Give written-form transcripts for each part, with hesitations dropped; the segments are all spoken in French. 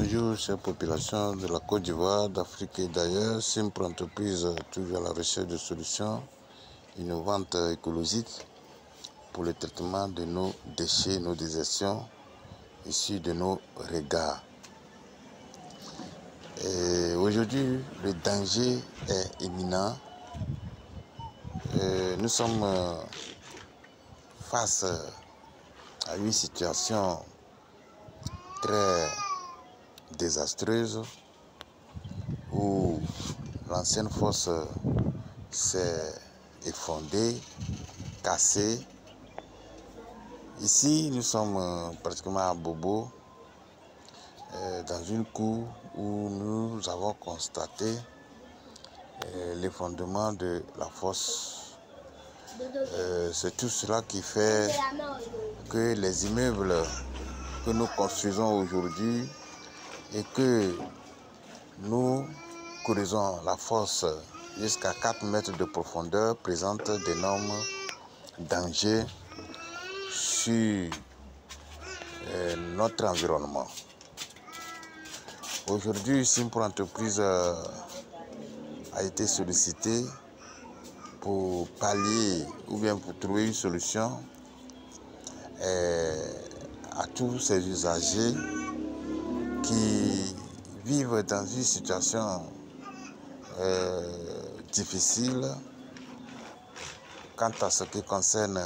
Bonjour, chère population de la Côte d'Ivoire, d'Afrique et d'ailleurs. Simple entreprise toujours à la recherche de solutions innovantes écologiques pour le traitement de nos déchets, nos désertions issus de nos regards. Aujourd'hui, le danger est imminent. Nous sommes face à une situation très désastreuse où l'ancienne fosse s'est effondrée, cassée. Ici, nous sommes pratiquement à Bobo, dans une cour où nous avons constaté l'effondrement de la fosse. C'est tout cela qui fait que les immeubles que nous construisons aujourd'hui et que nous creusons la fosse jusqu'à 4 mètres de profondeur présentent d'énormes dangers sur notre environnement. Aujourd'hui, Simple Entreprise a été sollicitée pour pallier ou bien pour trouver une solution à tous ces usagers qui vivent dans une situation difficile quant à ce qui concerne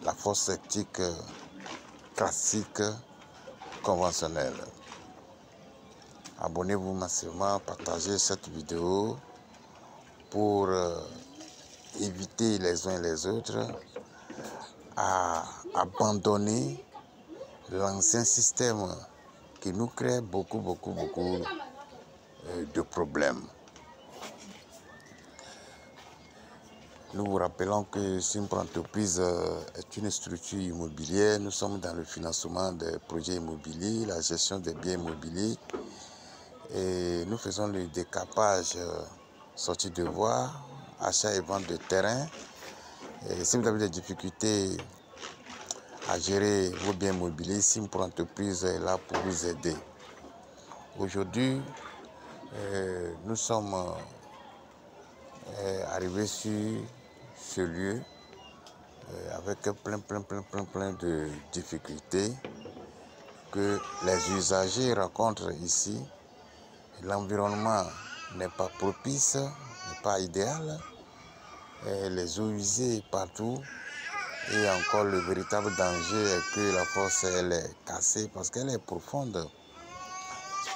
la fosse septique classique conventionnelle. Abonnez-vous massivement, partagez cette vidéo pour éviter les uns et les autres à abandonner l'ancien système qui nous crée beaucoup de problèmes. Nous vous rappelons que Simple Entreprise est une structure immobilière. Nous sommes dans le financement des projets immobiliers, la gestion des biens immobiliers. Et nous faisons le décapage, sortie de voies, achat et vente de terrain. Et si vous avez des difficultés à gérer vos biens immobiliers, Simple Entreprise est là pour vous aider. Aujourd'hui, nous sommes arrivés sur ce lieu avec plein de difficultés que les usagers rencontrent ici. L'environnement n'est pas propice, n'est pas idéal. Les eaux usées partout. Et encore le véritable danger est que la fosse elle est cassée parce qu'elle est profonde.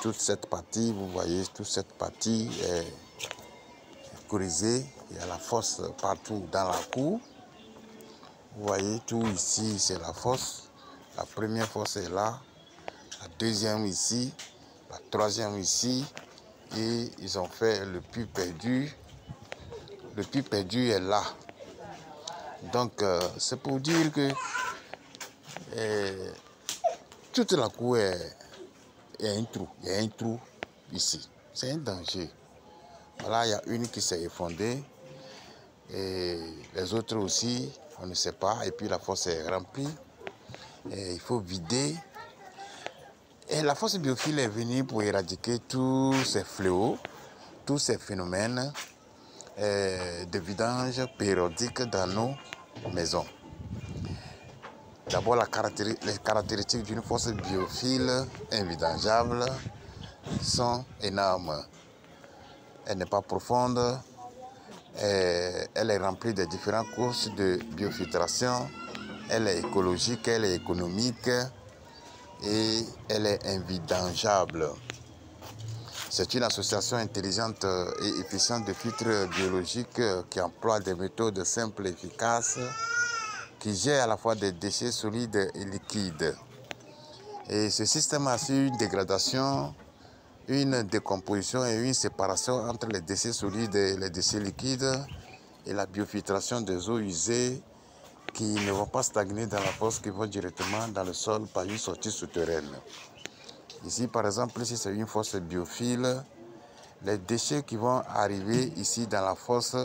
Toute cette partie, vous voyez, toute cette partie est creusée. Il y a la fosse partout dans la cour. Vous voyez, tout ici, c'est la fosse. La première fosse est là. La deuxième ici. La troisième ici. Et ils ont fait le puits perdu. Le puits perdu est là. Donc, c'est pour dire que toute la cour est un trou. Il y a un trou ici. C'est un danger. Voilà, il y a une qui s'est effondrée. Et les autres aussi, on ne sait pas. Et puis la fosse est remplie. Et il faut vider. Et la fosse biophile est venue pour éradiquer tous ces fléaux, tous ces phénomènes de vidange périodique dans nos maisons. D'abord, les caractéristiques d'une fosse biophile invidangeable sont énormes. Elle n'est pas profonde, elle est remplie de différentes couches de biofiltration, elle est écologique, elle est économique et elle est invidangeable. C'est une association intelligente et efficiente de filtres biologiques qui emploie des méthodes simples et efficaces qui gère à la fois des déchets solides et liquides. Et ce système assure une dégradation, une décomposition et une séparation entre les déchets solides et les déchets liquides et la biofiltration des eaux usées qui ne vont pas stagner dans la fosse, qui vont directement dans le sol par une sortie souterraine. Ici, par exemple, si c'est une fosse biophile, les déchets qui vont arriver ici dans la fosse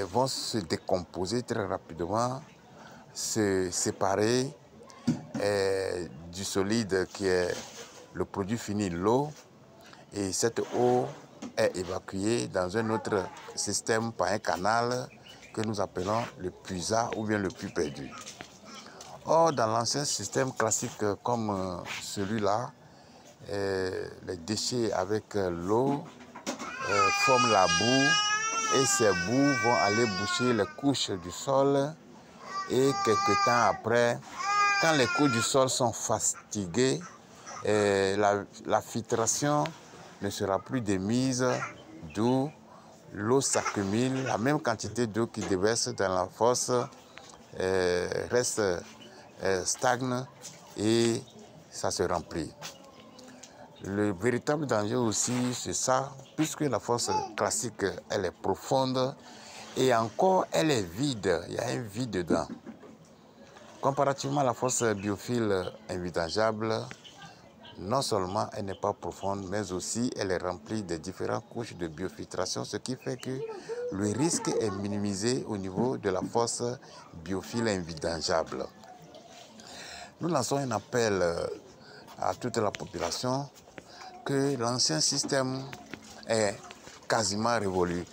vont se décomposer très rapidement, se séparer du solide qui est le produit fini, l'eau, et cette eau est évacuée dans un autre système par un canal que nous appelons le puisard ou bien le puits perdu. Or, dans l'ancien système classique comme celui-là, les déchets avec l'eau forment la boue et ces boues vont aller boucher les couches du sol et quelques temps après, quand les couches du sol sont fatiguées, la filtration ne sera plus démise, d'où l'eau s'accumule, la même quantité d'eau qui déverse dans la fosse reste stagne et ça se remplit. Le véritable danger aussi, c'est ça, puisque la fosse classique, elle est profonde et encore, elle est vide, il y a un vide dedans. Comparativement à la fosse biophile invidangeable, non seulement elle n'est pas profonde, mais aussi elle est remplie de différentes couches de biofiltration, ce qui fait que le risque est minimisé au niveau de la fosse biophile invidangeable. Nous lançons un appel à toute la population que l'ancien système est quasiment révolu.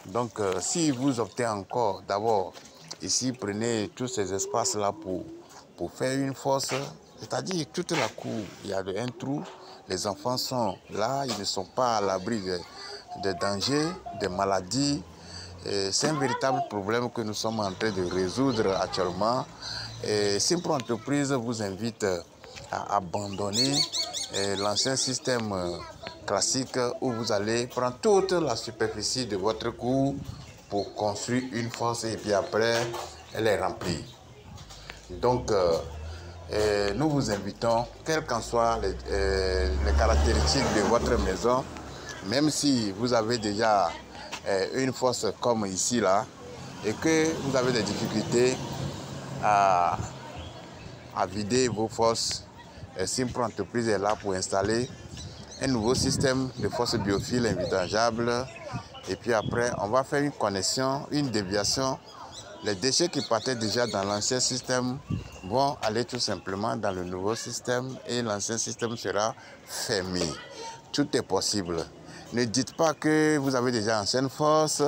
Donc, si vous optez encore, d'abord, ici, prenez tous ces espaces-là pour faire une fosse, c'est-à-dire toute la cour, il y a un trou, les enfants sont là, ils ne sont pas à l'abri de dangers, de maladies. C'est un véritable problème que nous sommes en train de résoudre actuellement. Simpro Entreprise vous invite à abandonner l'ancien système classique où vous allez prendre toute la superficie de votre cour pour construire une fosse et puis après, elle est remplie. Donc, nous vous invitons, quelles qu'en soient les caractéristiques de votre maison, même si vous avez déjà une fosse comme ici, là, et que vous avez des difficultés à vider vos fosses, Simpro Entreprise est là pour installer un nouveau système de fosse biophile invidangeable. Et puis après, on va faire une connexion, une déviation. Les déchets qui partaient déjà dans l'ancien système vont aller tout simplement dans le nouveau système et l'ancien système sera fermé. Tout est possible. Ne dites pas que vous avez déjà ancienne fosse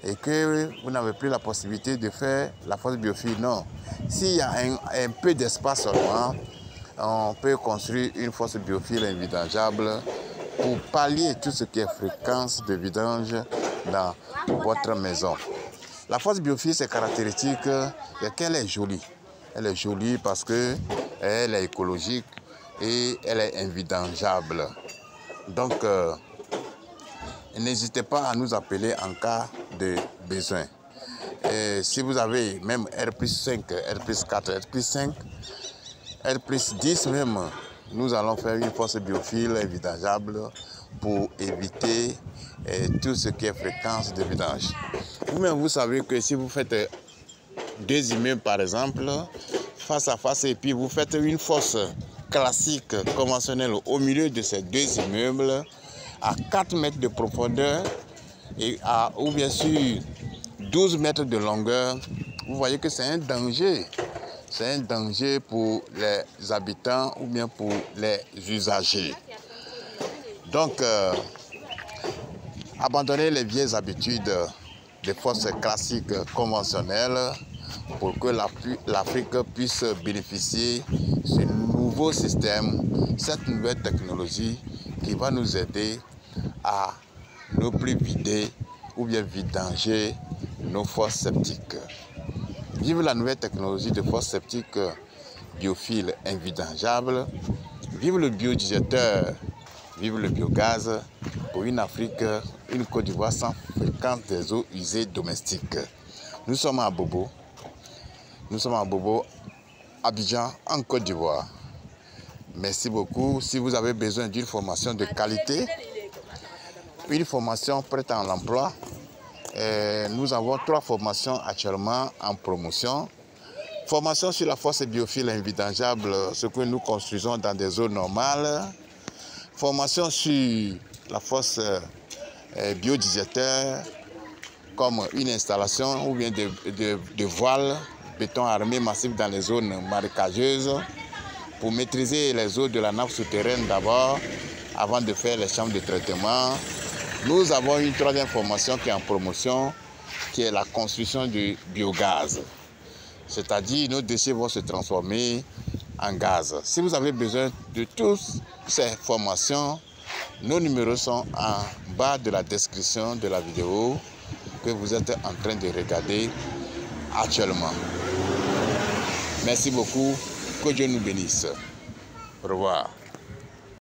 et que vous n'avez plus la possibilité de faire la fosse biophile. Non. S'il y a un peu d'espace seulement, on peut construire une fosse biophile invidangeable pour pallier tout ce qui est fréquence de vidange dans votre maison. La fosse biophile, c'est caractéristique qu'elle est jolie. Elle est jolie parce qu'elle est écologique et elle est invidangeable. Donc, n'hésitez pas à nous appeler en cas de besoin. Et si vous avez même R+5, R+4, R+5, R+10 même, nous allons faire une fosse biophile invidangeable pour éviter tout ce qui est fréquence de vidange. Vous-même, vous savez que si vous faites 2 immeubles, par exemple, face à face, et puis vous faites une fosse classique, conventionnelle, au milieu de ces 2 immeubles, à 4 mètres de profondeur, ou bien sûr 12 mètres de longueur, vous voyez que c'est un danger. C'est un danger pour les habitants ou bien pour les usagers. Donc, abandonnez les vieilles habitudes des fosses classiques conventionnelles pour que l'Afrique puisse bénéficier de ce nouveau système, cette nouvelle technologie qui va nous aider à ne plus vider ou bien vidanger nos fosses septiques. Vive la nouvelle technologie de fosse septique biophile invidangeable. Vive le biodigesteur, vive le biogaz pour une Afrique, une Côte d'Ivoire sans fréquence des eaux usées domestiques. Nous sommes à Bobo. Nous sommes à Bobo, Abidjan, en Côte d'Ivoire. Merci beaucoup. Si vous avez besoin d'une formation de qualité, une formation prête à l'emploi, nous avons 3 formations actuellement en promotion. Formation sur la fosse biophile invidangeable, ce que nous construisons dans des zones normales. Formation sur la fosse biodigesteur, comme une installation ou bien de voiles, béton armé massif dans les zones marécageuses. pour maîtriser les eaux de la nappe souterraine d'abord, avant de faire les chambres de traitement. Nous avons une troisième formation qui est en promotion, qui est la construction du biogaz. C'est-à-dire nos déchets vont se transformer en gaz. Si vous avez besoin de toutes ces formations, nos numéros sont en bas de la description de la vidéo que vous êtes en train de regarder actuellement. Merci beaucoup. Que Dieu nous bénisse. Au revoir.